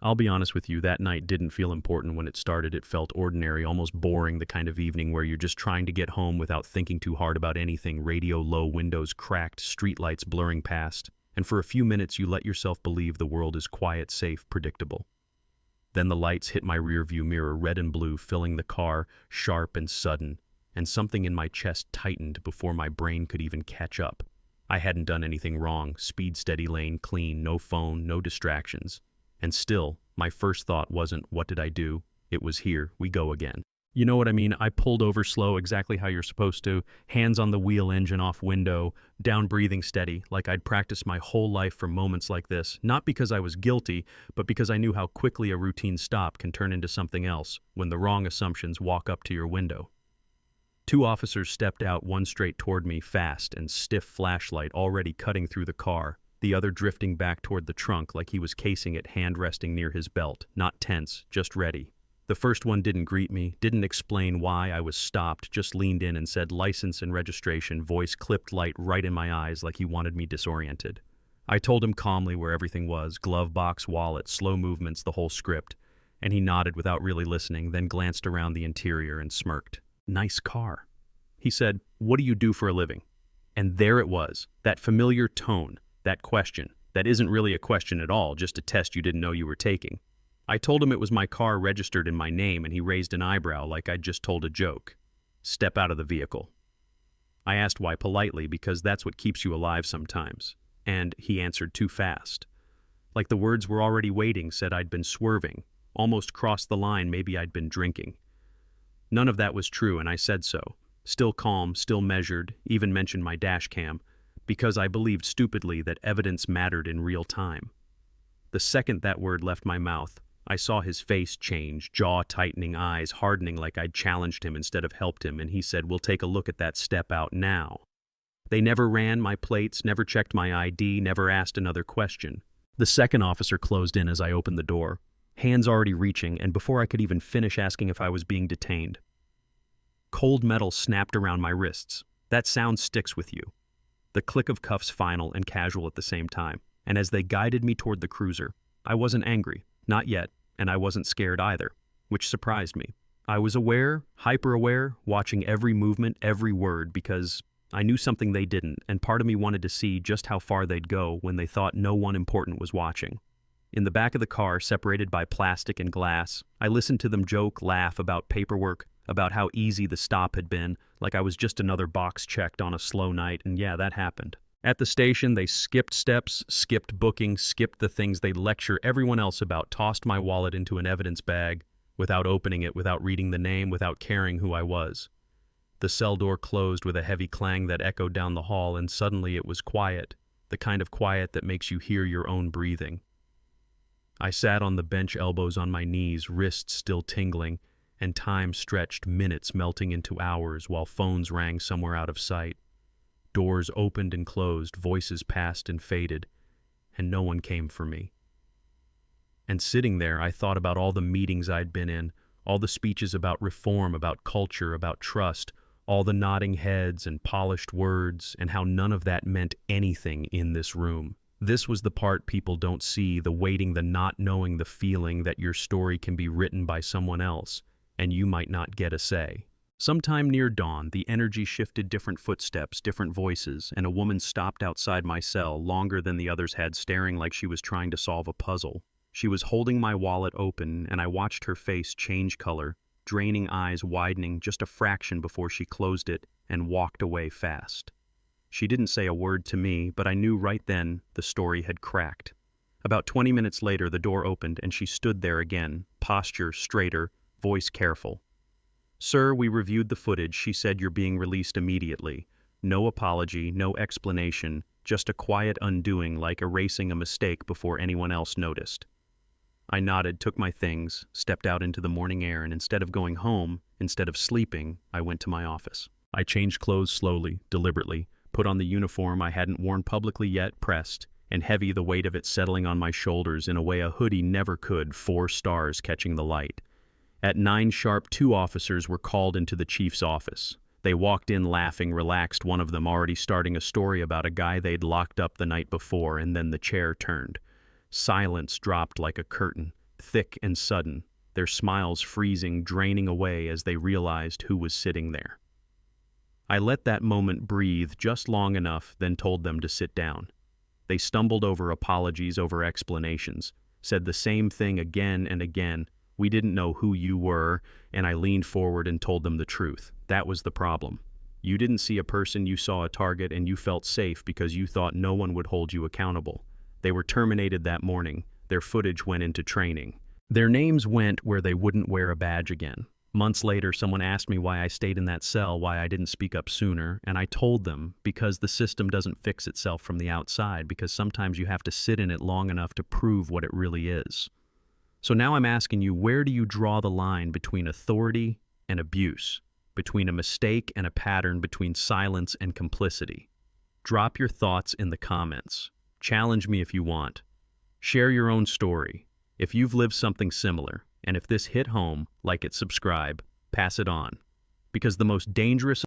I'll be honest with you, that night didn't feel important when it started. It felt ordinary, almost boring, the kind of evening where you're just trying to get home without thinking too hard about anything. Radio low, windows cracked, streetlights blurring past, and for a few minutes you let yourself believe the world is quiet, safe, predictable. Then the lights hit my rearview mirror, red and blue, filling the car, sharp and sudden, and something in my chest tightened before my brain could even catch up. I hadn't done anything wrong, speed steady lane, clean, no phone, no distractions. And still, my first thought wasn't, what did I do? It was, here we go again. You know what I mean? I pulled over slow, exactly how you're supposed to, hands on the wheel, engine off, window, down, breathing steady, like I'd practiced my whole life for moments like this, not because I was guilty, but because I knew how quickly a routine stop can turn into something else when the wrong assumptions walk up to your window. Two officers stepped out, one straight toward me, fast and stiff flashlight already cutting through the car, the other drifting back toward the trunk like he was casing it, hand resting near his belt, not tense, just ready. The first one didn't greet me, didn't explain why I was stopped, just leaned in and said license and registration, voice clipped light right in my eyes like he wanted me disoriented. I told him calmly where everything was, glove box, wallet, slow movements, the whole script, and he nodded without really listening, then glanced around the interior and smirked. Nice car. He said, what do you do for a living? And there it was, that familiar tone, that question, that isn't really a question at all, just a test you didn't know you were taking. I told him it was my car registered in my name, and he raised an eyebrow like I'd just told a joke. Step out of the vehicle. I asked why politely, because that's what keeps you alive sometimes. And he answered too fast. Like the words were already waiting, said I'd been swerving, almost crossed the line, maybe I'd been drinking. None of that was true, and I said so. Still calm, still measured, even mentioned my dash cam, because I believed stupidly that evidence mattered in real time. The second that word left my mouth, I saw his face change, jaw tightening, eyes hardening like I'd challenged him instead of helped him, and he said, we'll take a look at that step out now. They never ran my plates, never checked my ID, never asked another question. The second officer closed in as I opened the door, hands already reaching, and before I could even finish asking if I was being detained. Cold metal snapped around my wrists. That sound sticks with you. The click of cuffs final and casual at the same time, and as they guided me toward the cruiser, I wasn't angry, not yet, and I wasn't scared either, which surprised me. I was aware, hyper-aware, watching every movement, every word, because I knew something they didn't, and part of me wanted to see just how far they'd go when they thought no one important was watching. In the back of the car, separated by plastic and glass, I listened to them joke, laugh about paperwork, about how easy the stop had been, like I was just another box checked on a slow night, and yeah, that happened. At the station, they skipped steps, skipped booking, skipped the things they'd lecture everyone else about, tossed my wallet into an evidence bag, without opening it, without reading the name, without caring who I was. The cell door closed with a heavy clang that echoed down the hall, and suddenly it was quiet, the kind of quiet that makes you hear your own breathing. I sat on the bench, elbows on my knees, wrists still tingling, and time stretched, minutes melting into hours while phones rang somewhere out of sight. Doors opened and closed, voices passed and faded, and no one came for me. And sitting there, I thought about all the meetings I'd been in, all the speeches about reform, about culture, about trust, all the nodding heads and polished words, and how none of that meant anything in this room. This was the part people don't see, the waiting, the not knowing, the feeling that your story can be written by someone else, and you might not get a say. Sometime near dawn, the energy shifted, different footsteps, different voices, and a woman stopped outside my cell, longer than the others had, staring like she was trying to solve a puzzle. She was holding my wallet open, and I watched her face change color, draining eyes widening just a fraction before she closed it and walked away fast. She didn't say a word to me, but I knew right then the story had cracked. About 20 minutes later, the door opened, and she stood there again, posture straighter, voice careful. Sir, we reviewed the footage. She said you're being released immediately. No apology, no explanation, just a quiet undoing, like erasing a mistake before anyone else noticed. I nodded, took my things, stepped out into the morning air, and instead of going home, instead of sleeping, I went to my office. I changed clothes slowly, deliberately, put on the uniform I hadn't worn publicly yet, pressed, and heavy, the weight of it settling on my shoulders in a way a hoodie never could, 4 stars catching the light. At 9 sharp, 2 officers were called into the chief's office. They walked in laughing, relaxed, one of them already starting a story about a guy they'd locked up the night before, and then the chair turned. Silence dropped like a curtain, thick and sudden, their smiles freezing, draining away as they realized who was sitting there. I let that moment breathe just long enough, then told them to sit down. They stumbled over apologies, over explanations, said the same thing again and again. We didn't know who you were, and I leaned forward and told them the truth. That was the problem. You didn't see a person, you saw a target, and you felt safe because you thought no one would hold you accountable. They were terminated that morning. Their footage went into training. Their names went where they wouldn't wear a badge again. Months later, someone asked me why I stayed in that cell, why I didn't speak up sooner, and I told them because the system doesn't fix itself from the outside, because sometimes you have to sit in it long enough to prove what it really is. So now I'm asking you, where do you draw the line between authority and abuse, between a mistake and a pattern, between silence and complicity? Drop your thoughts in the comments. Challenge me if you want. Share your own story. If you've lived something similar, and if this hit home, like it, subscribe, pass it on. Because the most dangerous